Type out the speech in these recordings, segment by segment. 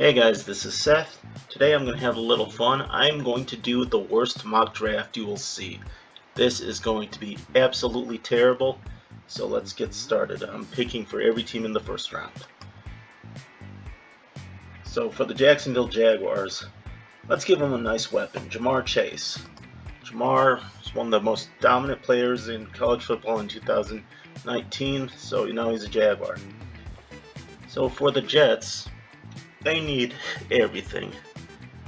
Hey guys, this is Seth. Today I'm going to have a little fun. I'm going to do the worst mock draft you will see. This is going to be absolutely terrible, so let's get started. I'm picking for every team in the first round. So for the Jacksonville Jaguars, let's give them a nice weapon, Ja'Marr Chase. Ja'Marr is one of the most dominant players in college football in 2019, so you know he's a Jaguar. So for the Jets, they need everything.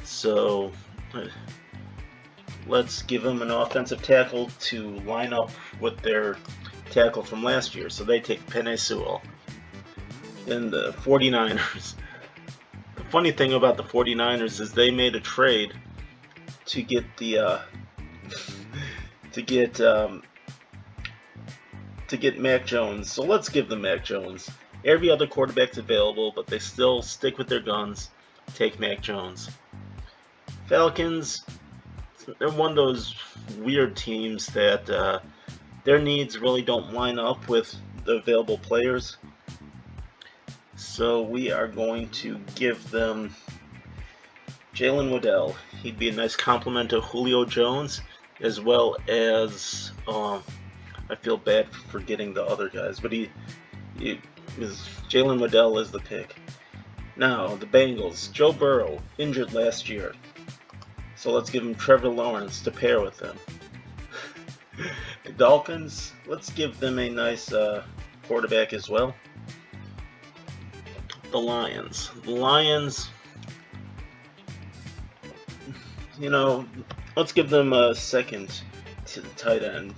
So let's give them an offensive tackle to line up with their tackle from last year. So they take Penei Sewell. And the 49ers. The funny thing about the 49ers is they made a trade to get the to get Mac Jones. So let's give them Mac Jones. Every other quarterback's available, but they still stick with their guns. Take Mac Jones. Falcons, they're one of those weird teams that their needs really don't line up with the available players. So we are going to give them Jalen Waddell. He'd be a nice complement to Julio Jones, as well as I feel bad for forgetting the other guys, but Jalen Waddell is the pick. Now the Bengals, Joe Burrow, injured last year. So let's give him Trevor Lawrence to pair with him. The Dolphins, let's give them a nice quarterback as well. The Lions, let's give them a second to the tight end.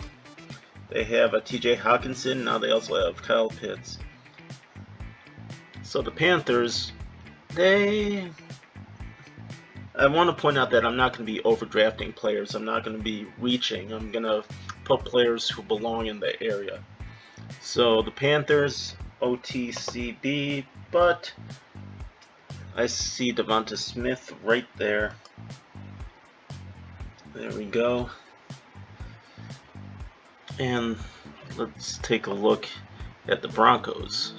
They have a TJ Hawkinson, now they also have Kyle Pitts. So the Panthers, I want to point out that I'm not going to be overdrafting players. I'm not going to be reaching. I'm going to put players who belong in the area. So the Panthers, OTCB, but I see Devonta Smith right there. There we go. And let's take a look at the Broncos.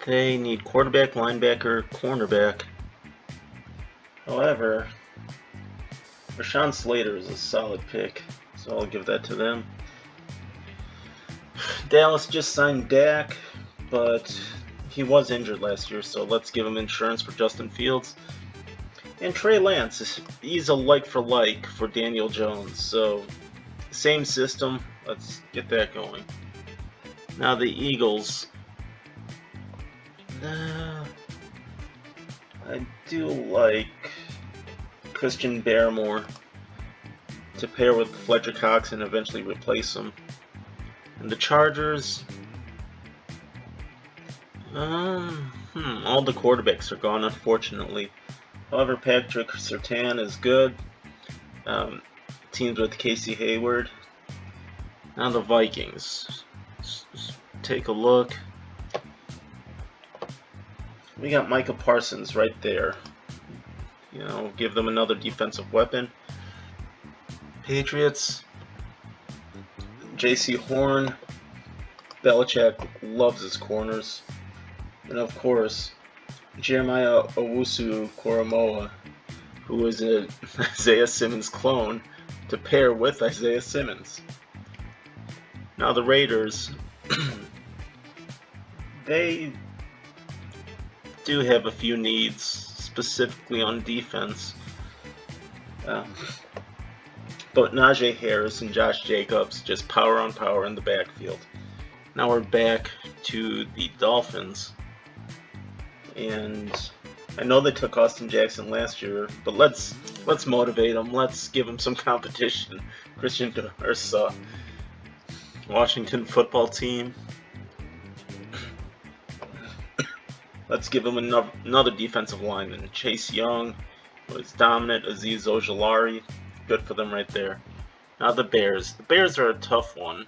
They need quarterback, linebacker, cornerback. However, Rashawn Slater is a solid pick, so I'll give that to them. Dallas just signed Dak, but he was injured last year, so let's give him insurance for Justin Fields. And Trey Lance, he's a like for Daniel Jones, so same system, let's get that going. Now the Eagles. I do like Christian Barmore to pair with Fletcher Cox and eventually replace him. And the Chargers, all the quarterbacks are gone, unfortunately. However, Patrick Surtain is good. Teams with Casey Hayward. Now the Vikings. Let's take a look. We got Micah Parsons right there. Give them another defensive weapon. Patriots, J.C. Horn. Belichick loves his corners. And of course, Jeremiah Owusu-Koramoah, who is an Isaiah Simmons clone, to pair with Isaiah Simmons. Now the Raiders, they do have a few needs, specifically on defense. But Najee Harris and Josh Jacobs just power on power in the backfield. Now we're back to the Dolphins. And I know they took Austin Jackson last year, but let's motivate them. Let's give them some competition. Christian Darrisaw, Washington football team. Let's give them another defensive lineman. Chase Young was dominant. Azeez Ojulari, good for them right there. Now the Bears. The Bears are a tough one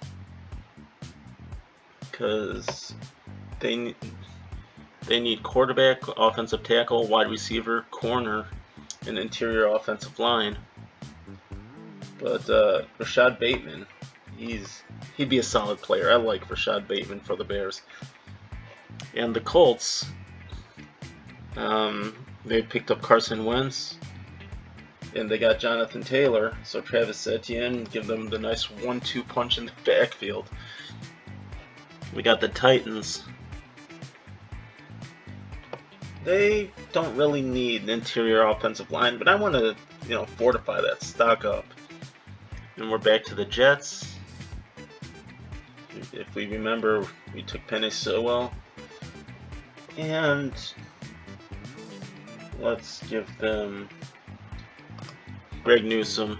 because they need quarterback, offensive tackle, wide receiver, corner, and interior offensive line. But Rashad Bateman, he'd be a solid player. I like Rashad Bateman for the Bears. And the Colts, They picked up Carson Wentz, and they got Jonathan Taylor, so Travis Etienne give them the nice 1-2 punch in the backfield. We got the Titans. They don't really need an interior offensive line, but I want to, fortify that, stock up. And we're back to the Jets. If we remember, we took Penei Sewell. And let's give them Greg Newsome,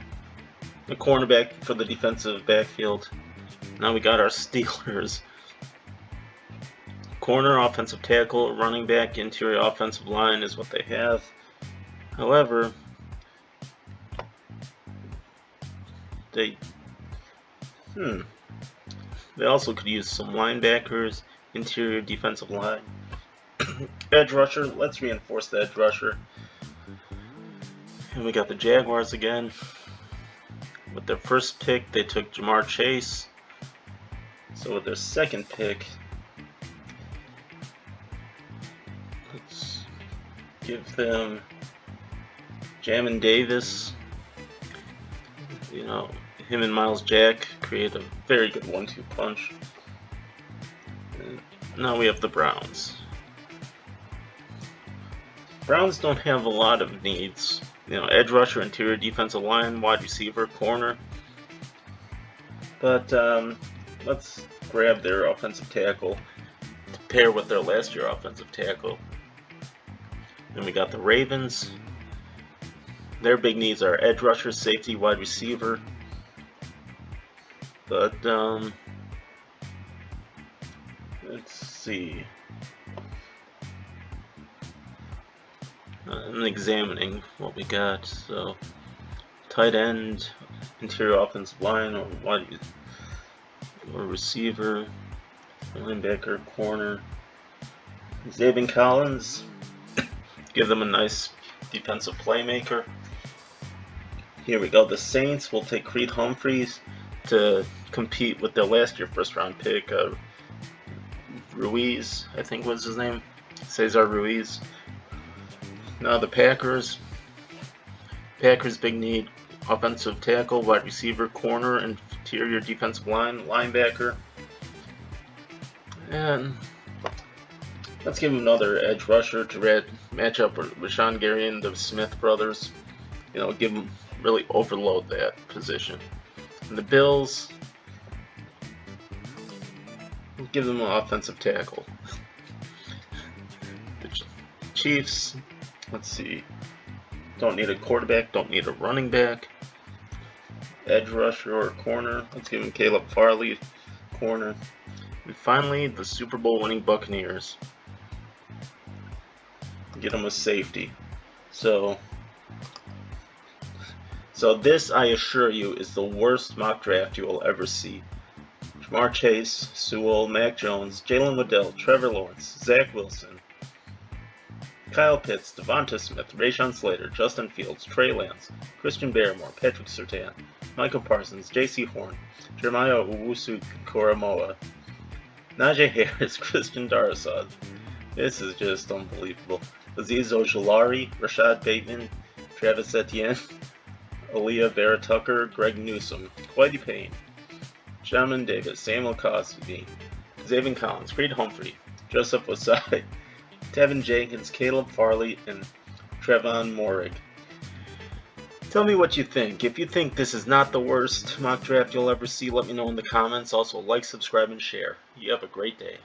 the cornerback for the defensive backfield. Now we got our Steelers. Corner, offensive tackle, running back, interior offensive line is what they have. However, they also could use some linebackers, interior defensive line. Edge rusher, let's reinforce the edge rusher. And we got the Jaguars again. With their first pick, they took Ja'Marr Chase. So with their second pick, let's give them Jamin Davis. Him and Miles Jack create a very good 1-2 punch. And now we have the Browns. Browns don't have a lot of needs. Edge rusher, interior defensive line, wide receiver, corner. But let's grab their offensive tackle to pair with their last year offensive tackle. Then we got the Ravens. Their big needs are edge rusher, safety, wide receiver. But let's see. I'm examining what we got. So, tight end, interior offensive line, or receiver, linebacker, corner. Zaven Collins, give them a nice defensive playmaker. Here we go. The Saints will take Creed Humphreys to compete with their last year first round pick, Ruiz, I think was his name, Cesar Ruiz. Now the Packers big need offensive tackle, wide receiver, corner, interior defensive line, linebacker. And let's give them another edge rusher to match up with Rashawn Gary and the Smith brothers. Give them, really overload that position. And the Bills, give them an offensive tackle. The Chiefs, let's see, don't need a quarterback, don't need a running back. Edge rusher or corner, let's give them Caleb Farley, corner. And finally, the Super Bowl winning Buccaneers, get them a safety. So this, I assure you, is the worst mock draft you will ever see. Ja'Marr Chase, Sewell, Mac Jones, Jalen Waddell, Trevor Lawrence, Zach Wilson, Kyle Pitts, Devonta Smith, Rashawn Slater, Justin Fields, Trey Lance, Christian Barmore, Patrick Surtain, Michael Parsons, J.C. Horn, Jeremiah Owusu-Koramoah, Najee Harris, Christian Darrisaw. This is just unbelievable. Azeez Ojulari, Rashad Bateman, Travis Etienne, Aaliyah Vera Tucker, Greg Newsome, Whitey Payne, Jamin Davis, Samuel Cosby, Zaven Collins, Creed Humphrey, Joseph Osai, Tevin Jenkins, Caleb Farley, and Trevon Moehrig. Tell me what you think. If you think this is not the worst mock draft you'll ever see, let me know in the comments. Also, like, subscribe, and share. You have a great day.